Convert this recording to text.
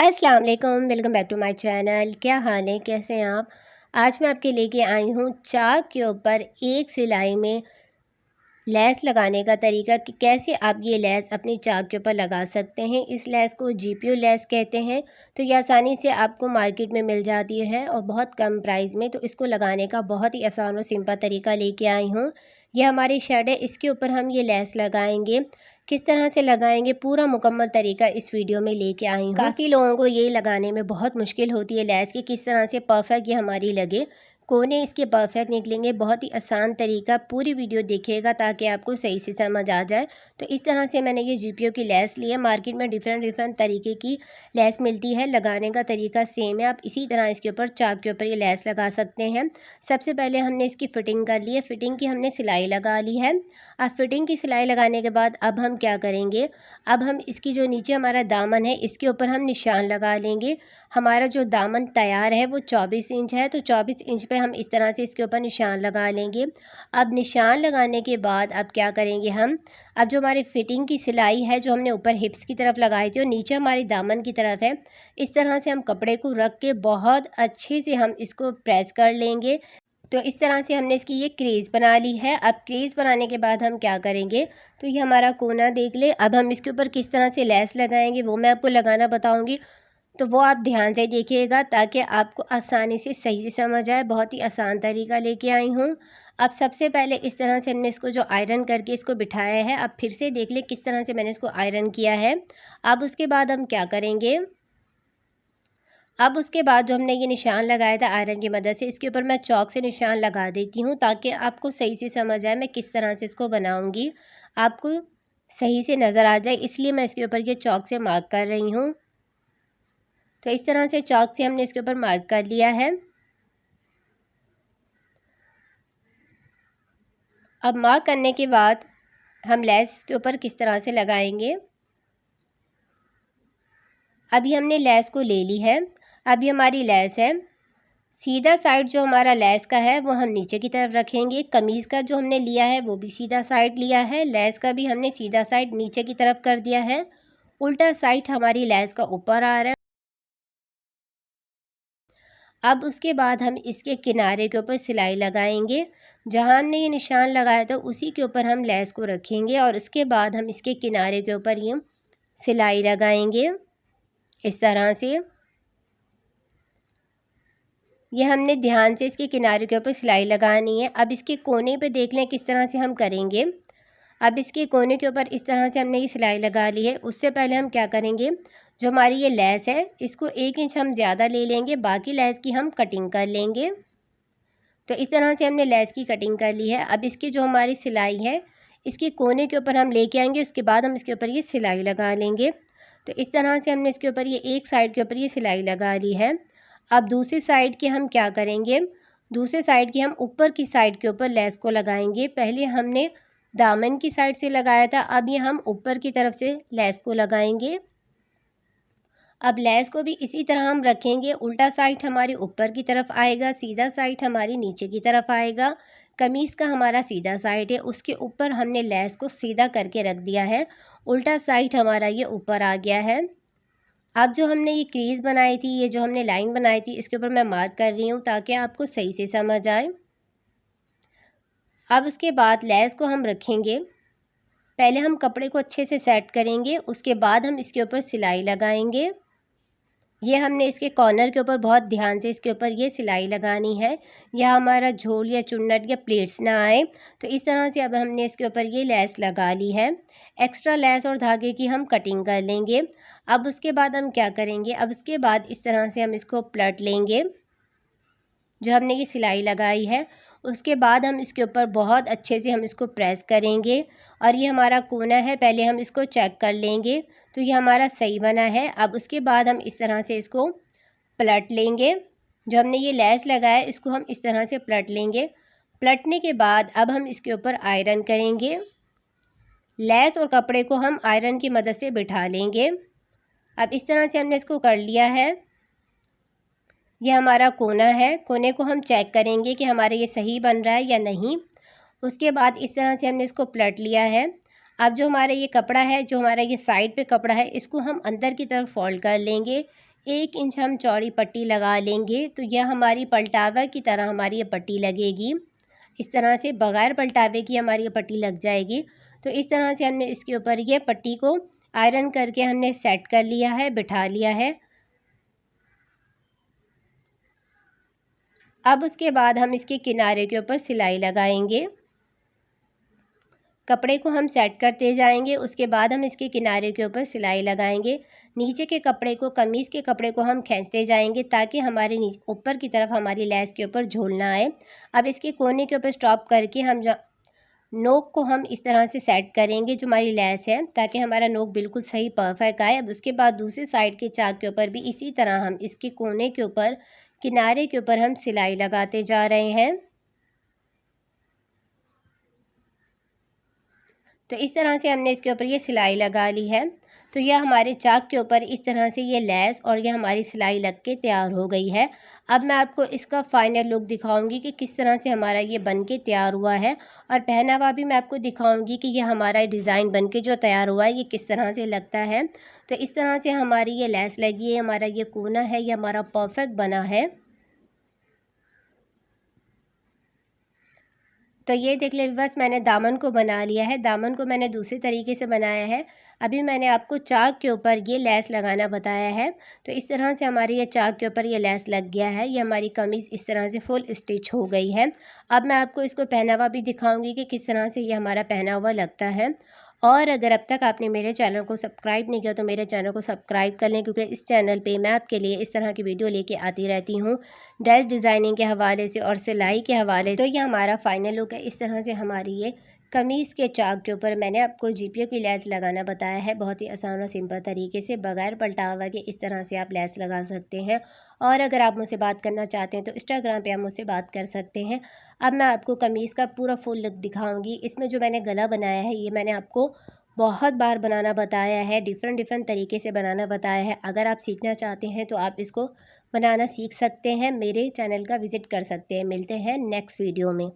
अस्सलाम वालेकुम, welcome back to my channel. क्या हाल है, कैसे हैं आप। आज मैं आपके लेके आई हूँ चाक के ऊपर एक सिलाई में लेस लगाने का तरीका कि कैसे आप ये लेस अपनी चाक के ऊपर लगा सकते हैं। इस लेस को जीपीओ लेस कहते हैं। तो ये आसानी से आपको मार्केट में मिल जाती है और बहुत कम प्राइस में। तो इसको लगाने का बहुत ही आसान और सिंपल तरीका लेके आई हूँ। ये हमारी शर्ट है, इसके ऊपर हम ये लेस लगाएंगे। किस तरह से लगाएंगे पूरा मुकम्मल तरीका इस वीडियो में लेके आई हूँ। काफ़ी लोगों को ये लगाने में बहुत मुश्किल होती है लेस की, किस तरह से परफेक्ट ये हमारी लगे। कोने इसके परफेक्ट निकलेंगे। बहुत ही आसान तरीका, पूरी वीडियो देखिएगा ताकि आपको सही से समझ आ जाए। तो इस तरह से मैंने ये जीपीओ की लेस ली है। मार्केट में डिफरेंट तरीके की लेस मिलती है, लगाने का तरीका सेम है। आप इसी तरह इसके ऊपर चाक के ऊपर ये लेस लगा सकते हैं। सबसे पहले हमने इसकी फ़िटिंग कर ली है, फ़िटिंग की हमने सिलाई लगा ली है। अब फ़िटिंग की सिलाई लगाने के बाद अब हम क्या करेंगे, अब हम इसकी जो नीचे हमारा दामन है इसके ऊपर हम निशान लगा लेंगे। हमारा जो दामन तैयार है वो 24 इंच है, तो 24 इंच पे हम इस तरह से इसके ऊपर निशान लगा लेंगे। अब निशान लगाने के बाद अब क्या करेंगे हम, अब जो हमारी फ़िटिंग की सिलाई है जो हमने ऊपर हिप्स की तरफ लगाई थी और नीचे हमारी दामन की तरफ है, इस तरह से हम कपड़े को रख के बहुत अच्छे से हम इसको प्रेस कर लेंगे। तो इस तरह से हमने इसकी ये क्रीज़ बना ली है। अब क्रीज़ बनाने के बाद हम क्या करेंगे, तो ये हमारा कोना देख ले। अब हम इसके ऊपर किस तरह से लेस लगाएंगे वो मैं आपको लगाना बताऊंगी, तो वो आप ध्यान से देखिएगा ताकि आपको आसानी से सही से समझ आए। बहुत ही आसान तरीका लेके आई हूँ। अब सबसे पहले इस तरह से हमने इसको जो आयरन करके इसको बिठाया है, अब फिर से देख ले किस तरह से मैंने इसको आयरन किया है। अब उसके बाद हम क्या करेंगे, अब उसके बाद जो हमने ये निशान लगाया था आयरन की मदद से, इसके ऊपर मैं चॉक से निशान लगा देती हूँ ताकि आपको सही से समझ आए मैं किस तरह से इसको बनाऊँगी, आपको सही से नज़र आ जाए, इसलिए मैं इसके ऊपर ये चॉक से मार्क कर रही हूँ। तो इस तरह से चॉक से हमने इसके ऊपर मार्क कर लिया है। अब मार्क करने के बाद हम लेस के ऊपर किस तरह से लगाएंगे, अभी हमने लेस को ले ली है। अभी हमारी लेस है, सीधा साइड जो हमारा लेस का है वो हम नीचे की तरफ रखेंगे। कमीज़ का जो हमने लिया है वो भी सीधा साइड लिया है, लेस का भी हमने सीधा साइड नीचे की तरफ कर दिया है। उल्टा साइड हमारी लेस का ऊपर आ रहा है। अब उसके बाद हम इसके किनारे के ऊपर सिलाई लगाएंगे। जहाँ हमने ये निशान लगाया था उसी के ऊपर हम लेस को रखेंगे और उसके बाद हम इसके किनारे के ऊपर ये सिलाई लगाएंगे इस तरह से। ये हमने ध्यान से इसके किनारे के ऊपर सिलाई लगानी है। अब इसके कोने पे देख लें किस तरह से हम करेंगे। अब इसके कोने के ऊपर इस तरह से हमने ये सिलाई लगा ली है। उससे पहले हम क्या करेंगे, जो हमारी ये लेस है इसको 1 इंच हम ज़्यादा ले लेंगे, बाकी लेस की हम कटिंग कर लेंगे। तो इस तरह से हमने लेस की कटिंग कर ली है। अब इसकी जो हमारी सिलाई है इसके कोने के ऊपर हम लेके आएंगे, उसके बाद हम इसके ऊपर ये सिलाई लगा लेंगे। तो इस तरह से हमने इसके ऊपर ये एक साइड के ऊपर ये सिलाई लगा ली है। अब दूसरी साइड की हम क्या करेंगे, दूसरे साइड की हम ऊपर की साइड के ऊपर लेस को लगाएंगे। पहले हमने दामन की साइड से लगाया था, अब ये हम ऊपर की तरफ से लेस को लगाएंगे। अब लेस को भी इसी तरह हम रखेंगे, उल्टा साइड हमारी ऊपर की तरफ आएगा, सीधा साइड हमारी नीचे की तरफ आएगा। कमीज़ का हमारा सीधा साइड है, उसके ऊपर हमने लेस को सीधा करके रख दिया है, उल्टा साइड हमारा ये ऊपर आ गया है। अब जो हमने ये क्रीज़ बनाई थी, ये जो हमने लाइन बनाई थी, इसके ऊपर मैं मार्क कर रही हूँ ताकि आपको सही से समझ आए। अब उसके बाद लेस को हम रखेंगे, पहले हम कपड़े को अच्छे से सेट करेंगे, उसके बाद हम इसके ऊपर सिलाई लगाएंगे। ये हमने इसके कॉर्नर के ऊपर बहुत ध्यान से इसके ऊपर ये सिलाई लगानी है, या हमारा झोल या चुन्नट या प्लेट्स ना आए। तो इस तरह से अब हमने इसके ऊपर ये लेस लगा ली है। एक्स्ट्रा लेस और धागे की हम कटिंग कर लेंगे। अब उसके बाद हम क्या करेंगे, अब उसके बाद इस तरह से हम इसको पलट लेंगे जो हमने ये सिलाई लगाई है। उसके बाद हम इसके ऊपर बहुत अच्छे से हम इसको प्रेस करेंगे और ये हमारा कोना है, पहले हम इसको चेक कर लेंगे तो ये हमारा सही बना है। अब उसके बाद हम इस तरह से इसको पलट लेंगे, जो हमने ये लेस लगाया है इसको हम इस तरह से पलट लेंगे। पलटने के बाद अब हम इसके ऊपर आयरन करेंगे, लेस और कपड़े को हम आयरन की मदद से बिठा लेंगे। अब इस तरह से हमने इसको कर लिया है। ये हमारा कोना है, कोने को हम चेक करेंगे कि हमारा ये सही बन रहा है या नहीं। उसके बाद इस तरह से हमने इसको पलट लिया है। अब जो हमारा ये कपड़ा है, जो हमारा ये साइड पे कपड़ा है, इसको हम अंदर की तरफ फोल्ड कर लेंगे। 1 इंच हम चौड़ी पट्टी लगा लेंगे। तो यह हमारी पलटावा की तरह हमारी ये पट्टी लगेगी। इस तरह से बगैर पलटावे की हमारी ये पट्टी लग जाएगी। तो इस तरह से हमने इसके ऊपर ये पट्टी को आयरन करके हमने सेट कर लिया है, बिठा लिया है। अब उसके बाद हम इसके किनारे के ऊपर सिलाई लगाएंगे। कपड़े को हम सेट करते जाएंगे, उसके बाद हम इसके किनारे के ऊपर सिलाई लगाएंगे। नीचे के कपड़े को, कमीज़ के कपड़े को हम खींचते जाएंगे ताकि हमारे ऊपर की तरफ हमारी लेस के ऊपर झूल ना आए। अब इसके कोने के ऊपर स्टॉप करके हम नोक को हम इस तरह से सेट करेंगे जो हमारी लेस है, ताकि हमारा नोक बिल्कुल सही परफेक्ट आए। अब उसके बाद दूसरी साइड के चाक के ऊपर भी इसी तरह हम इसके कोने के ऊपर, किनारे के ऊपर हम सिलाई लगाते जा रहे हैं। तो इस तरह से हमने इसके ऊपर ये सिलाई लगा ली है। तो यह हमारे चाक के ऊपर इस तरह से ये लेस और ये हमारी सिलाई लग के तैयार हो गई है। अब मैं आपको इसका फाइनल लुक दिखाऊंगी कि किस तरह से हमारा ये बन के तैयार हुआ है, और पहनावा भी मैं आपको दिखाऊंगी कि ये हमारा डिज़ाइन बन के जो तैयार हुआ है ये किस तरह से लगता है। तो इस तरह से हमारी ये लेस लगी है, हमारा ये कोना है, ये हमारा परफेक्ट बना है। तो ये देख ले बस मैंने दामन को बना लिया है। दामन को मैंने दूसरे तरीके से बनाया है। अभी मैंने आपको चाक के ऊपर ये लेस लगाना बताया है। तो इस तरह से हमारी ये चाक के ऊपर ये लेस लग गया है। ये हमारी कमीज़ इस तरह से फुल स्टिच हो गई है। अब मैं आपको इसको पहनावा भी दिखाऊंगी कि किस तरह से ये हमारा पहनावा लगता है। और अगर अब तक आपने मेरे चैनल को सब्सक्राइब नहीं किया तो मेरे चैनल को सब्सक्राइब कर लें, क्योंकि इस चैनल पे मैं आपके लिए इस तरह की वीडियो लेके आती रहती हूँ, ड्रेस डिज़ाइनिंग के हवाले से और सिलाई के हवाले से। तो ये हमारा फाइनल लुक है। इस तरह से हमारी ये कमीज़ के चाक के ऊपर मैंने आपको जीपीओ की लेस लगाना बताया है, बहुत ही आसान और सिंपल तरीके से, बगैर पलटावा के इस तरह से आप लेस लगा सकते हैं। और अगर आप मुझसे बात करना चाहते हैं तो इंस्टाग्राम पे आप मुझसे बात कर सकते हैं। अब मैं आपको कमीज़ का पूरा फुल लुक दिखाऊंगी। इसमें जो मैंने गला बनाया है ये मैंने आपको बहुत बार बनाना बताया है, डिफ़रेंट डिफ़रेंट तरीके से बनाना बताया है। अगर आप सीखना चाहते हैं तो आप इसको बनाना सीख सकते हैं, मेरे चैनल का विज़िट कर सकते हैं। मिलते हैं नेक्स्ट वीडियो में।